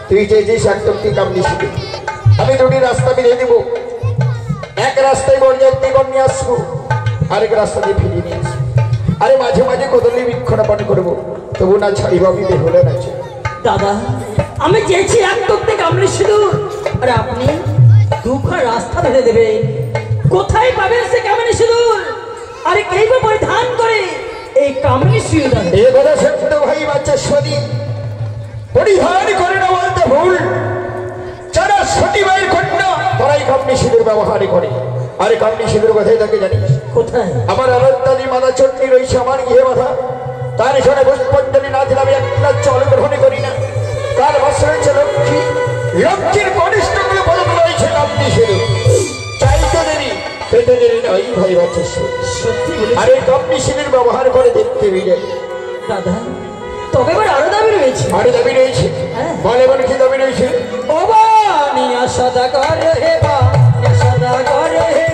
তুই চেয়েছিস একদম তুই কামলি শিখে আমি দুটি রাস্তা মিলিয়ে দিব এক রাস্তায় বরযাত্রী নিয়ে আসবো আরেক রাস্তা দিয়ে ফিরিয়ে নিয়ে আসবো আরে মাঝে মাঝে কদলি বৃক্ষরাপণ করবো তবু না ছাড়িব আমি বেহুলা নাচে দাদা আমি চেয়েছি এক টুকতে কামলি সিঁদুর আর আপনি দুখানা রাস্তা ধরে দেবে কোথায় পাবেন সে কামলি সিঁদুর আরে কে বা পরিধান করে এই কামলি সিঁদুর এ কথা সত্য ভাই বাচ্চা সদী পরিধান করে না বলতে ভুল যারা সতী ভাইয়ের কন্যা তারাই কামলি সিঁদুর ব্যবহার করে আরে কামলি সিঁদুর কোথায় থাকে জানিস কোথায় আমার আনন্দাদি মাথা চটনি রয়েছে আমার গৃহে মাথা তার সনে পুষ্পাঞ্জলি না দিলে আমি একটা জল গ্রহণ করি না তার বসে রয়েছে লক্ষ্মী লক্ষ্মীর কনিষ্ঠগুলো বলব রয়েছে কামলি সিঁদুর চাইতে দেরি পেতে দেরি নয় ভাই বাচ্চা সত্যি আর এই কামলি সিঁদুর ব্যবহার করে দেখতে মিলে দাদা তবে এবার আরো দাবি রয়েছে আরো দাবি রয়েছে বলে বলে কি দাবি রয়েছে ও বা নিয়া সদা করে হে বা সদা করে হে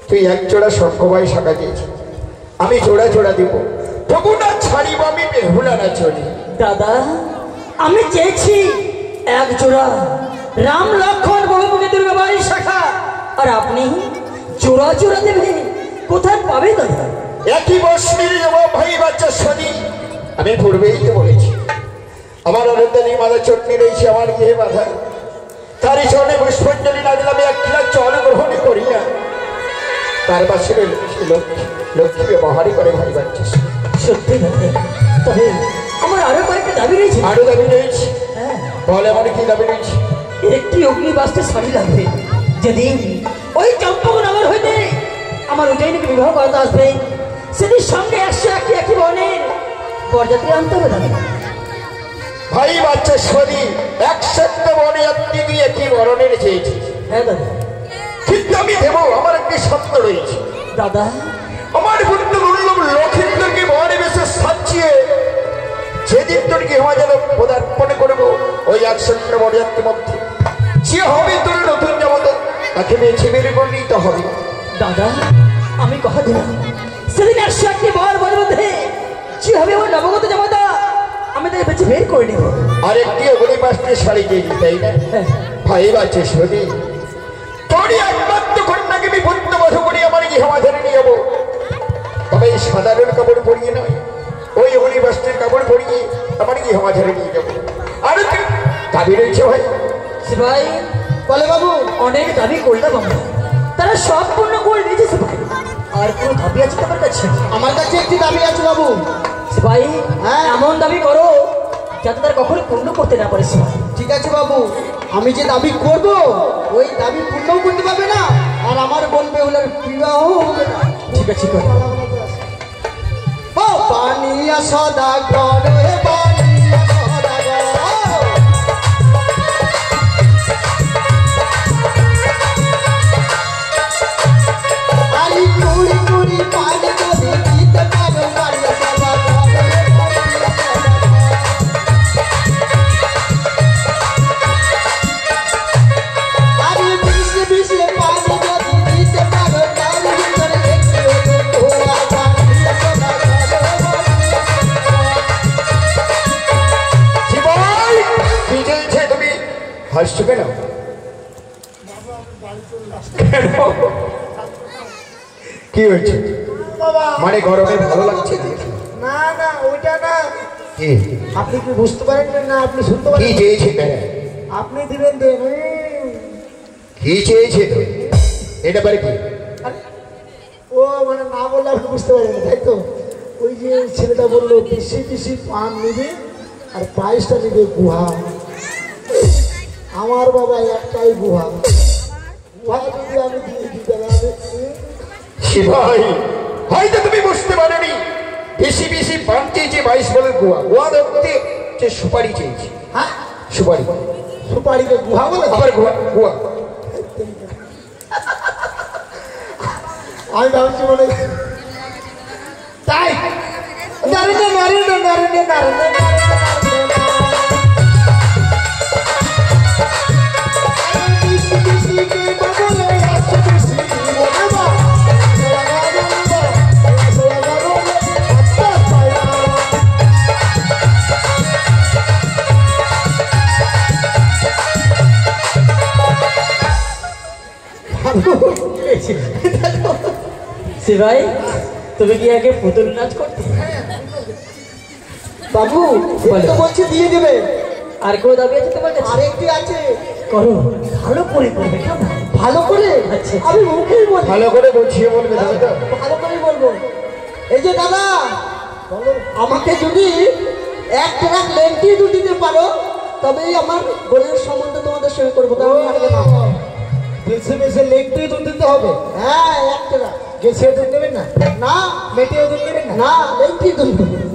তুই এক জোড়া শঙ্কবাই শাখা দিয়েছি আমি জোড়া জোড়া দিব তবু না ছাড়িব আমি বেহুলা না চলি দাদা আমি চেয়েছি এক জোড়া রাম লক্ষণ বহুমুখী দুর্গাবাই শাখা আর আপনি জোড়া জোড়া দেবেন কোথায় পাবে দাদা একই বস্তির জবাব ভাই বাচ্চা সদি আমি পূর্বেই তো বলেছি আমার আনন্দাদি মাথা চটনি রয়েছে আমার গৃহে বাধা তারই চলে পুষ্পাঞ্জলি না দিলে আমি এক কিলা জল গ্রহণ করি না তার পাশে লক্ষ্মী ব্যবহারই করে ভাই বাচ্চা সত্যি দাদা তবে আমার আরো কয়েকটা দাবি রয়েছে আরো দাবি রয়েছে বলে আমার কি দাবি রয়েছে একটি অগ্নিবাস্ত্রের শাড়ি লাগবে যেদিন ওই চম্পকনগর হইতে আমার ওটাই নাকি বিবাহ করতে আসবে সেদিন সঙ্গে 101টি একই বর্ণের বরযাত্রী আনতে হবে দাদা ভাই বাচ্চা সদি 101টা বরযাত্রী দিয়ে একই বরণের চেয়েছি হ্যাঁ দাদা কিন্তু আমি দেব আমার একটি স্বপ্ন রয়েছে দাদা আমার বন্ধু দুর্লভ লক্ষ্মীদেরকে বনে বেশে সাজিয়ে যেদিন তোর গৃহমাজারে পদার্পণ করবো ওই 101টা বরযাত্রীর মধ্যে যে হবে তোর নতুন জগৎ তাকে বেছে বের করে নিতে হবে দাদা আমি কথা দিলাম সেদিন 101টি বর মধ্যে যে হবে ওর নবগত জামাতা আমি তাই বেছে বের করে নেব আর একটি ওগুলি পাশে শাড়ি দিয়েছি তাই না ভাই বাচ্চা সদি তোরই একমাত্র কন্যাকে আমি পুত্রবধ করি আমার গৃহমাজারে নিয়ে যাবো তবে এই সাধারণ কাপড় পরিয়ে নয় ওই ওগুলি বস্ত্রের কাপড় পরিয়ে আমার গৃহমাজারে নিয়ে যাবো আর দাবি রয়েছে ভাই ভাই বলে বাবু অনেক দাবি করলাম আমরা তারা সব পূর্ণ করে দিয়েছে ভাই আর কোনো দাবি আছে তোমার কাছে আমার কাছে একটি দাবি আছে বাবু ভাই এমন দাবি করো যাতে তারা কখনো পূর্ণ করতে না পারে ভাই ঠিক আছে বাবু আমি যে দাবি করব ওই দাবি পূর্ণও করতে পারবে না আর আমার বোন বেহুলার বিবাহ হবে না ঠিক আছে ঠিক আছে ও পানিয়া সদা করে পানিয়া সদা আলি কুড়ি কুড়ি পানি করে দিতে পারো পানিয়া সদা করে আরে বিশে বিশে পানি যদি দিতে পারো তার ভিতরে একটু তোলা পানিয়া সদা তুমি হাসছো কেন কি হয়েছে মানে গরমে ভালো লাগছে না না ওইটা না কি আপনি কি বুঝতে পারেন না? আপনি শুনতে কি পারেন? চেয়েছে তারা? আপনি দিবেন দেন। কি চেয়েছে তো? এটা পারে কি? আরে, ও মানে না বললে আপনি বুঝতে পারেন না, তাই তো? ওই যে ছেলেটা বললো পিসি পিসি পান নিবে আর পায়েসটা নিবে গুহা। আমার বাবা একটাই গুহা, গুহা যদি আমি দিয়ে দিই তাহলে ভাই হয়তো তুমি বুঝতে পারোনি। বেশি বেশি পান চেয়েছে 22 বলের গোয়া, গোয়া ধরতে যে সুপারি চেয়েছে। হ্যাঁ সুপারি, সুপারিকে গুহা বলে? আবার গোয়া গোয়া। আমি ভাবছি মনে তাই নারেন্দ্র নারেন্দ্র নারেন্দ্র নারেন্দ্র ভাই তুমি কি আগে পুতুল নাচ করতে? বাবু তো বলছি দিয়ে দেবে। আর কেউ দাবি আছে তোমার কাছে? আরেকটি আছে, করো, ভালো করে করবে কেমন? ভালো করে। আচ্ছা। আমি মুখেই বলি, ভালো করে বুঝিয়ে বলবে দাদা। ভালো করেই বলবো। এই যে দাদা, আমাকে যদি এক ট্রাক লেন্টি দিতে পারো তবেই আমার বোনের সম্বন্ধে তোমাদের সঙ্গে করবো। বেছে বেছে লেন্টি দুধ দিতে হবে। হ্যাঁ, এক ট্রাক। গেছে দুধ দেবেন না? না। মেটেও দুধ দেবেন না? না, লেন্টি দুধ দেবেন।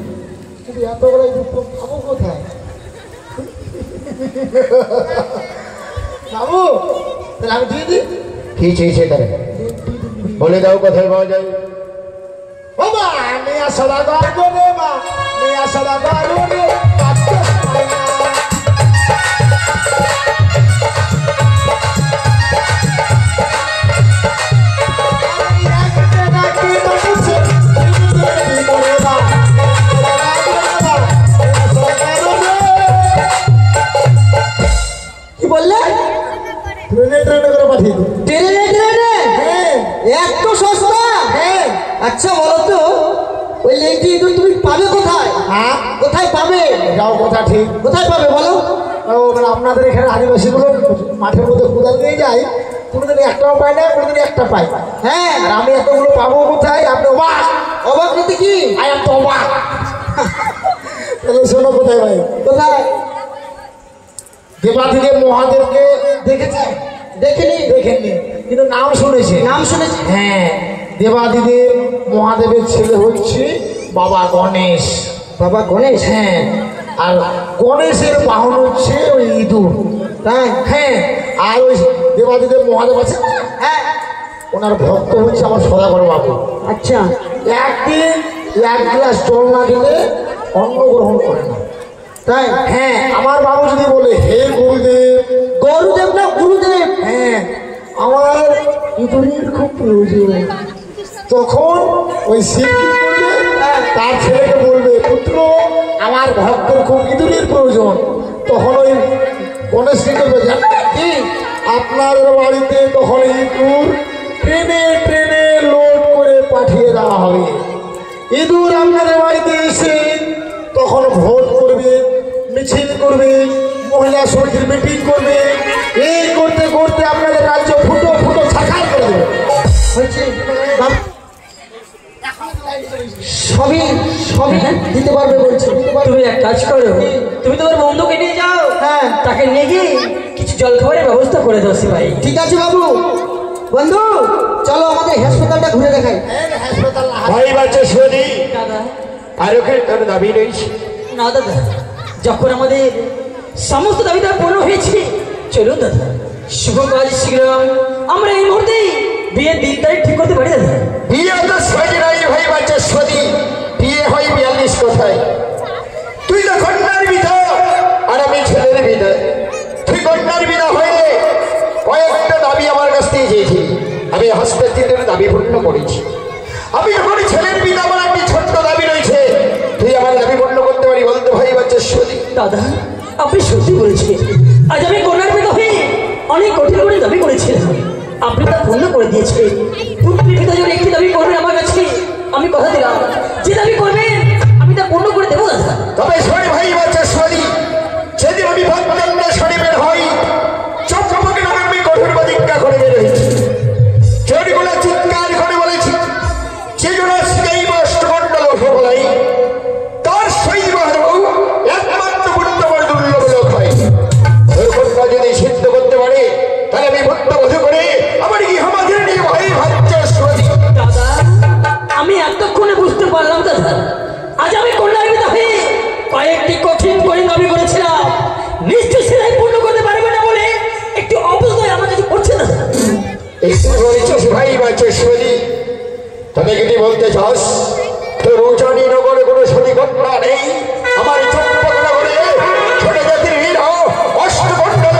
কিন্তু এত বড় দুধ খাবো কোথায়? বাবু তাহলে আমি দিয়ে দিই। কি চেয়েছে তারা? বলে দাও কোথায় পাওয়া যায়। বাবা মেয়া সদাগর গো রে মা, মেয়া সদাগর রে কাটতে পায় না। কি বললে? ট্রেনে ট্রেনে করে পাঠিয়ে দিই। ট্রেনে ট্রেনে? হ্যাঁ। এত সস্তা? হ্যাঁ। আচ্ছা বলো তো ওই লেংটি ইঁদুর তুমি পাবে কোথায়? হ্যাঁ, কোথায় পাবে? যাও কথা ঠিক, কোথায় পাবে বলো? ও মানে আপনাদের এখানে আদিবাসীগুলো মাঠের মধ্যে কোদাল নিয়ে যায়, কোনোদিন একটাও পায় না, কোনোদিন একটা পায়। হ্যাঁ, আর আমি এতগুলো পাবো কোথায়? আপনি অবাক। অবাক বলতে কি? আই এম তো অবাক। তাহলে শোনো কোথায় ভাই? কোথায়? দেবাদিদেব মহাদেবকে দেখেছে? দেখিনি। দেখেননি কিন্তু নাম শুনেছে? নাম শুনেছি। হ্যাঁ, দেবাদিদেব মহাদেবের ছেলে হচ্ছে বাবা গণেশ। বাবা গণেশ? হ্যাঁ। আর গণেশের বাহন হচ্ছে ওই ইঁদুর। তাই? হ্যাঁ। আর ওই দেবাদিদেব মহাদেব আছে, হ্যাঁ, ওনার ভক্ত হচ্ছে আমার সদাগর বাবু। আচ্ছা। একদিন 1 গ্লাস জল না দিলে অন্ন গ্রহণ করে না। তাই? হ্যাঁ। আমার বাবু যদি বলে হে গুরুদেব, গুরুদেব না গুরুদেব, হ্যাঁ, আমার ইঁদুরের খুব প্রয়োজন, তখন ওই শিব কি করবে? তার ছেলেকে বলবে পুত্র আমার ভক্তের খুব ইঁদুরের প্রয়োজন। তখন ওই গণেশ কি করবে জানেন কি? আপনার বাড়িতে তখন ইঁদুর ট্রেনে ট্রেনে লোড করে পাঠিয়ে দেওয়া হবে। ইঁদুর আপনাদের বাড়িতে এসে তখন ভোট করবে, মিছিল করবে, মহিলা সমিতির মিটিং করবে, এই করতে করতে আপনাদের রাজ্য ফুটো ফুটো ছাকার করে দেবে। সবই সবই দিতে পারবে বলছি। তুমি এক কাজ করো, তুমি তোমার বন্ধুকে নিয়ে যাও, হ্যাঁ, তাকে নিয়ে গিয়ে কিছু জল খাবারের ব্যবস্থা করে দাও ভাই। ঠিক আছে বাবু। বন্ধু চলো আমাদের হাসপাতালটা ঘুরে দেখাই। ভাই বাচ্চা শোনি দাদা আর ওখানে তোর দাবি রয়েছে না দাদা, যখন আমাদের সমস্ত দাবিদার পূর্ণ হয়েছে, চলুন দাদা শুভ কাজ শীঘ্র আমরা এই মুহূর্তে বিয়ের দিন তারিখ ঠিক করতে পারি দাদা। বিয়ে তো সাজে নাই ভাই বাচ্চা শোনি, বিয়ে হয় 42 কোথায়? তুই তো কন্যার বিধা আর আমি ছেলের বিধা। তুই কন্যার বিধা হয়ে কয়েকটা দাবি আমার কাছ থেকে চেয়েছি, আমি হস্তচিতের দাবি পূর্ণ করেছি। আমি এখন ছেলের বিধা, আমার একটি ছোট্ট দাবি রয়েছে, তুই আমার দাবি পূর্ণ করতে পারি বলতে ভাই বাচ্চা শোনি? দাদা আপনি সত্যি বলেছেন, আজ আমি কন্যার পিতা হয়ে অনেক কঠিন করে দাবি করেছিলাম, আপনি তা পূর্ণ করে দিয়েছেন। পুত্রের পিতা যদি একটি দাবি করবেন আমার কাছে, আমি কথা দিলাম যে দাবি করবেন আমি তা পূর্ণ পূর্ণ করে দেবো দাদা। তবে শোনে ভাই বাচ্চা শোনি, সেদিন আমি ভক্তন্দা শনি বের হই, চম্পকে নামে আমি কঠোর প্রতিজ্ঞা করে বের হয়েছি, চোরগুলো চিৎকার করে বলেছি সেজন্য সেই অষ্টমণ্ডল বলাই তার শৈব একমাত্র বুদ্ধবর দুর্লভ লোক হয়। ওর কথা যদি সিদ্ধ করতে পারে তাহলে আমি বুদ্ধবোধ করে আমার কি আমাদের নিয়ে ভাই বাচ্চা শনি। দাদা আমি এতক্ষণে বুঝতে পারলাম দাদা, আজ আমি কন্যার পিতা হয়ে কয়েকটি কঠিন করে দাবি করেছিলাম, নিশ্চয় সেটাই পূর্ণ করতে পারবে না বলে একটু অবশ্যই আমার কাছে পড়ছে না। বলেছিস ভাই বাচ্চা শনি, তবে যদি বলতে চাস তোর উজানি নগরে কোনো সতী ঘটনা নেই, আমার চম্পক নগরে ছোট জাতির হীর অষ্টমণ্ডল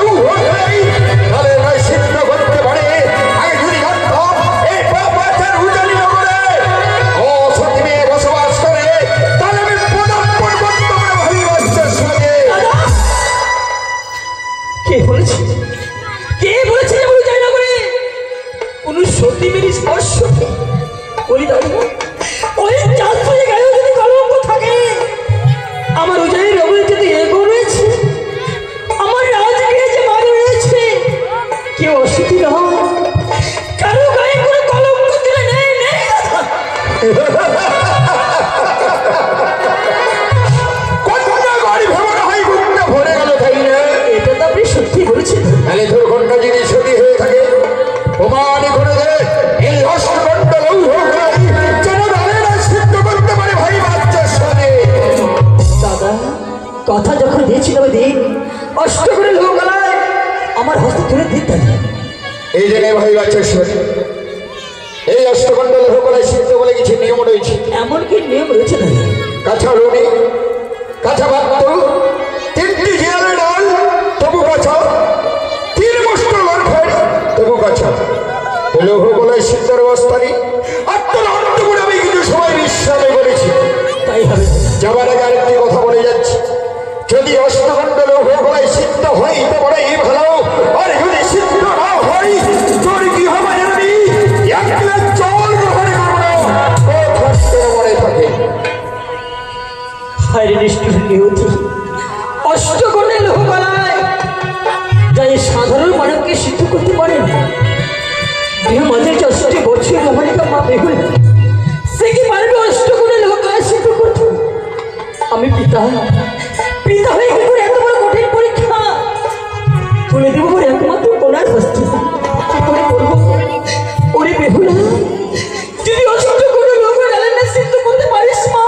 তাহলে নয় সিদ্ধ করতে পারে। আগে যদি জানতাম এই বাচ্চার উজানি নগরে অসতী মেয়ে বসবাস করে তাহলে আমি পদার্পণ করতে পারে ভাই বাচ্চার সঙ্গে। কে বলেছে, কে বলেছে যে বলে যাই না করে কোন সতী মেরি স্পর্শ ওই দাদা ওই চাঁদপুরে গায়ে যদি কলঙ্ক থাকে, আমার উজানি রবি যদি এগো রয়েছে, আমার রাজগিরে যে মারি রয়েছে, কেউ অসতী নয়, কারো গায়ে কোনো কলঙ্ক দিলে নেই নেই দাদা। কতটা গাড়ি ভ্রমণ হয় বুকটা ভরে গেল তাই না? এটা তো আপনি সত্যি বলেছেন। তাহলে তোর ঘন্টা যদি সতী হয়ে থাকে প্রমাণ করে দে এই অষ্টমণ্ডল যেন দাঁড়িয়ে সিদ্ধ করতে পারে ভাই বাচ্চার সঙ্গে। দাদা কথা যখন দিয়েছিল ওই দিন অষ্ট করে লোক গলায় আমার হস্তে তুলে দিন দাদা। এই জন্য ভাই বাচ্চার সঙ্গে এই অষ্টমণ্ডল হোকলায় সিদ্ধ বলে কিছু নিয়ম রয়েছে। এমন কি নিয়ম রয়েছে দাদা? কাঁচা রুনি, কাঁচা ভাত, তিনটি জিরালে ডাল তবু কাঁচা, তিন মুষ্ট লড়ফের তবু কাঁচা, লৌহ গলায় সিদ্ধর অবস্থানি আত্মনন্দপুরে আমি কিছু সময় বিশ্রামে করেছি। তাই হবে যাবার আগে আরেকটি কথা বলে যাচ্ছি, যদি অষ্টমণ্ড লৌহ গলায় সিদ্ধ হয় তো বড় এই ভালো, আর যদি সিদ্ধ না হয় তোর কি হবে জানি এক গ্লাস জল গ্রহণ করবো ও কষ্ট মনে থাকে। হায় নিষ্ঠুর নিয়তি, অষ্টকোণে লোহ গলায় যাই সাধারণ মানবকে সিদ্ধ করতে পারে না, দেহ মাঝে ৬০ বছর আমার মা বেহুলা, সে কি পারবে অষ্টকোণে লোহ গলায় সিদ্ধ করতে? আমি পিতা, পিতা হয়ে কি করে এত বড় কঠিন পরীক্ষা তুলে দেবো বলে একমাত্র কোনার হস্তে কি করে করবো? ওরে বেহুলা, যদি অষ্টকোণে লোহ গলায় না সিদ্ধ করতে পারিস মা,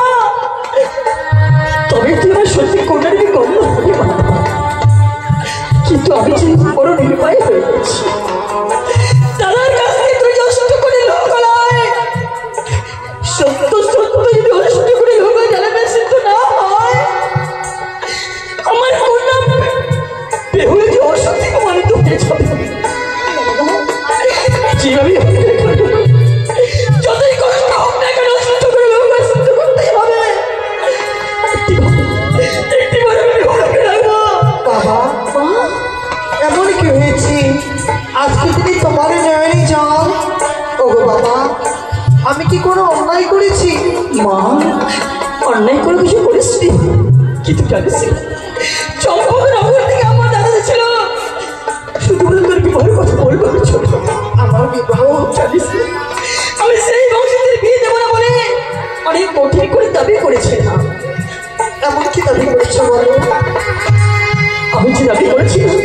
তবে তুই আমার সত্যি কোনার কম হবে মা। কিন্তু আমি যে বড় নির্বাহী হয়ে গেছি, দাদার কাছ থেকে তুই অষ্ট করে লোহ গলায় সত্য সত্য যদি অষ্ট করে লোহ গলায় জ্বালাবে সিদ্ধ না হয়, আমার কন্যা বেহুলে যে অসত্যি মানে তো হয়ে যাবে। যেভাবে যতই কষ্ট হোক না কেন অষ্ট করে লোহ গলায় সিদ্ধ করতেই হবে। বাবা এমন কি হয়েছে আজকে যদি তোমার নয়নে যাও? ওগো বাবা, আমি কি কোনো অন্যায় করেছি? মা অন্যায় করে কিছু করিস কিন্তু জানিস চম্পকের নগর থেকে আমার দাদা ছিল শুধু বলে তোর বিবাহের কথা বলবো। ছোট আমার বিবাহ জানিস আমি সেই বংশীদের বিয়ে দেবো না বলে অনেক কঠিন করে দাবি করেছিলাম। এমন কি দাবি করেছো বলো? আমি যে দাবি করেছিলাম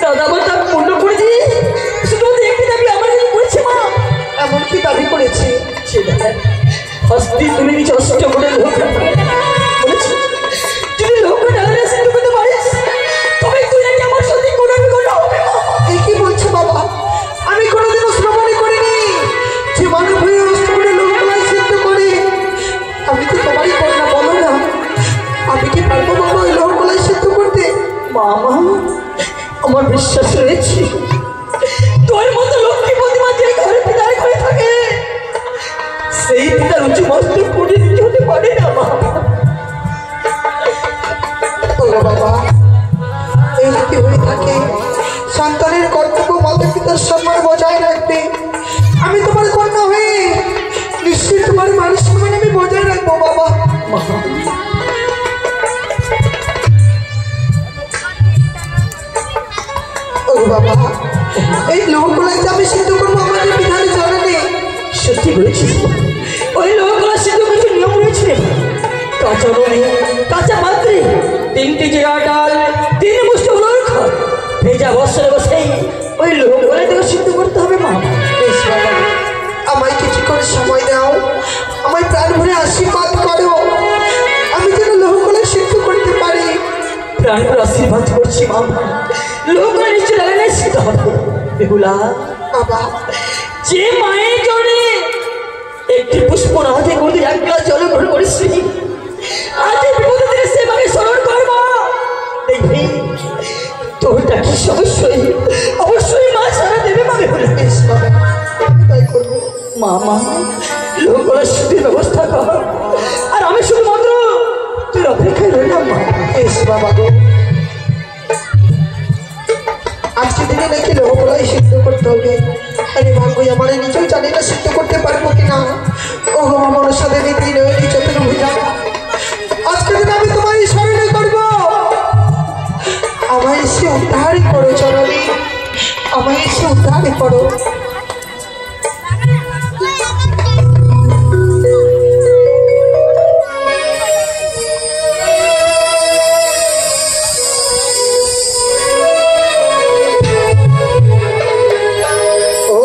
দাদা আমার তা পূর্ণ করে দিয়ে শুধু একটি দাবি আমার কাছে করেছে মা। এমন কি দাবি করেছে? সে দাদা হস্তি তুমি নিচে অষ্ট করে লোক বলেছি যদি লোক ডালে সিদ্ধ করতে পারিস তবে তুই নাকি আমার সাথে কোনো বিকল্প হবে মা। এই কি বলছো বাবা? আমি কোনোদিনও শ্রবণই করিনি যে মানব হয়ে অষ্ট করে লোকগুলাই সিদ্ধ করে। আমি তো তোমারই কন্যা, বলো না আমি কি পারবো বাবা ওই লোকগুলাই সিদ্ধ করতে? মামা আমার বিশ্বাস রয়েছে তোর মতো লক্ষ্মী প্রতিমা যে ঘরে পিতার ঘরে থাকে সেই পিতার উঁচু মস্তক করে দিতে হতে পারে না মা। ওগো বাবা, এই যদি হয়ে থাকে সন্তানের কর্তব্য মাতা পিতার সম্মান বজায় রাখবে। আমি তোমার কন্যা হয়ে নিশ্চয়ই তোমার মান সম্মান আমি বজায় রাখবো বাবা। মা বাবা, এই লোকগুলাই যে আমি সিদ্ধ করবো আমাদের বিধানে জানা নেই। সত্যি বলেছিস, ওই লোকগুলো সিদ্ধ কিছু নিয়ম রয়েছে। কাঁচা নয়, কাঁচা পাত্রে 3টি জিরা ডাল, 3 মুষ্টি উলর খড়, ভেজা বস্ত্রে বসে ওই লোকগুলো তোকে সিদ্ধ করতে হবে মা। বেশ বাবা, আমায় কিছুক্ষণ সময় দাও, আমায় প্রাণ ভরে আশীর্বাদ করো, আমি যেন লোকগুলাই সিদ্ধ করতে পারি। প্রাণ করে আশীর্বাদ করছি মা। লোকগুলো নিশ্চয় লাগালে সিদ্ধ হবে। বেহুলা বাবা, যে মায়ের জন্যে একটি পুষ্প না হাতে করে এক গ্লাস জল গ্রহণ করেছি, আজ এই বিপদের দিনে সেবাকে স্মরণ করবো। দেখবি তোরটা কি অবশ্যই মা সারা দেবে মা। বেহুলা বেশ বাবা, আমি তাই করবো। মামা লোকগুলো শুধু ব্যবস্থা কর, আর আমি শুধুমাত্র তুই অপেক্ষায় রইলাম মা। বেশ বাবা গো, আজকে দিনে নাকি লোকগুলাই সিদ্ধ করতে হবে। আরে ভাগ্য আমার নিজেও জানি না সিদ্ধ করতে পারবো কিনা। ও গো আমার সাথে দিদি নয় চতুর ভুজা, আজকে দিনে আমি তোমার স্মরণে করবো। আমায় এসে উদ্ধার করো চরণী, আমায় এসে উদ্ধার করো। ও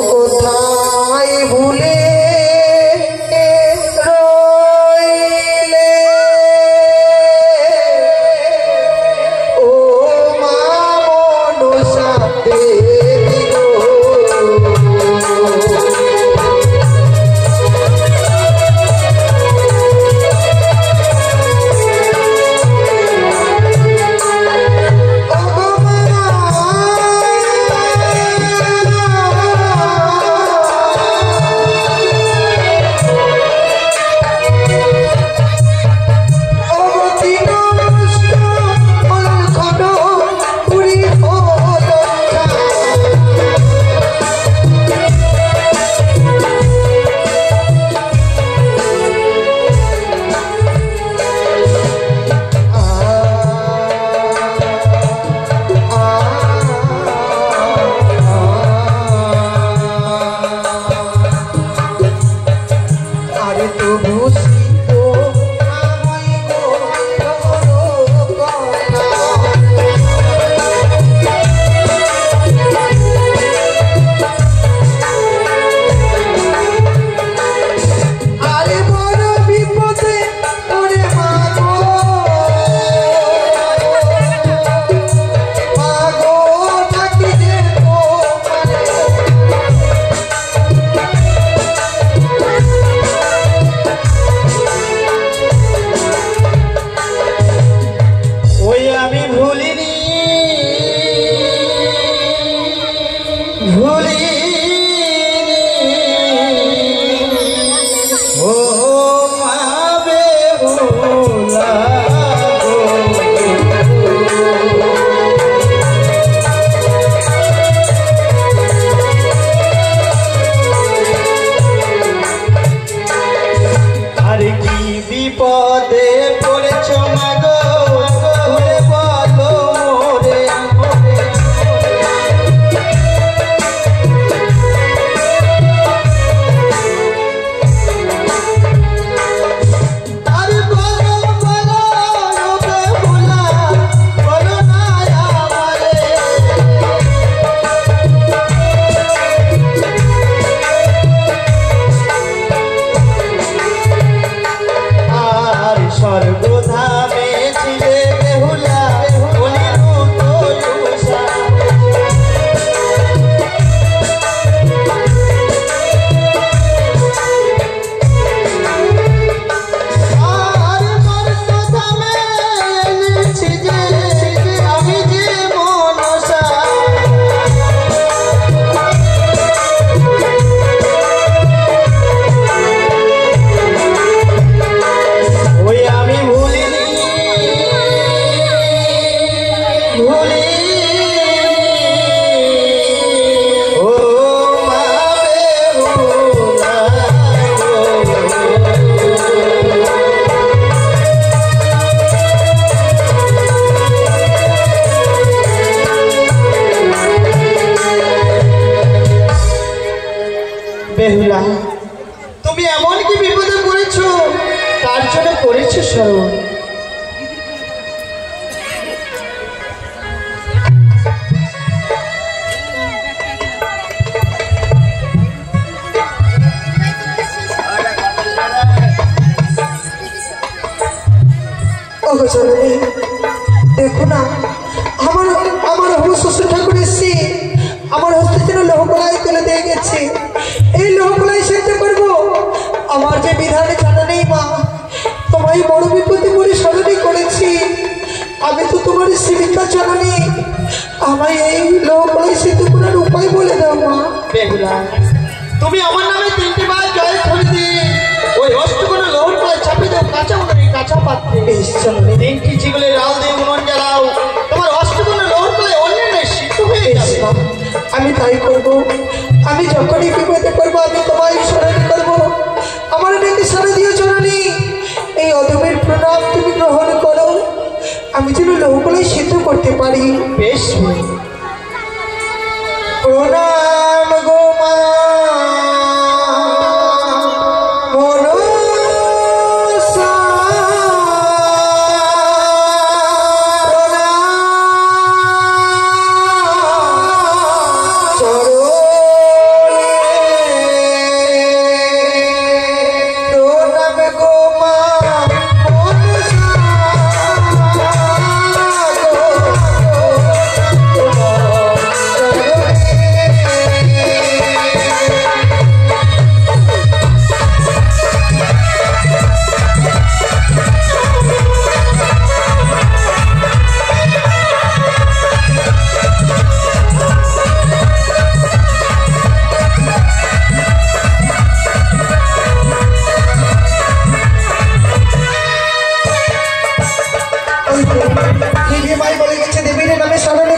বেহুলা, তুমি এমন কি বিপদে পড়েছো তার জন্য করেছো স্মরণ। দেখো না, আমার আমার হবু শ্বশুর ঠাকুর এসছে, আমার হস্তে যেন লোহকলাই তুলে দিয়ে গেছে। এই লোহকলাই সেদ্ধ করবো, আমার যে বিধানে জানা নেই মা। তোমায় বড় বিপদে পড়ে স্মরণই করেছি, আমি তো তোমার সীমিতা জানি। আমায় এই লোহকলাই সেদ্ধ করার উপায় বলে দাও মা। বেহুলা, তুমি আমার নামে 3টি বার জয় ধরে দিয়ে ওই হস্ত করে লোহকলাই চাপিয়ে দাও কাঁচা উনুনে, কাঁচা পাত্রে। 3টি চিগলে রাল দিয়ে উনুন জ্বালাও, তোমার হস্ত করে লোহকলাই অন্যের সিদ্ধ হয়ে যাবে। আমি তাই করবো। আমি যখনই বিপদে পড়বো আমি তোমায় স্মরণ করবো। আমার নাকি সারা দিয়ে জননী, এই অধমের প্রণাম তুমি গ্রহণ করো, আমি যেন লোহকলাই সিদ্ধ করতে পারি। বেশ, প্রণাম গো মা। দেবীর নামে স্মরণ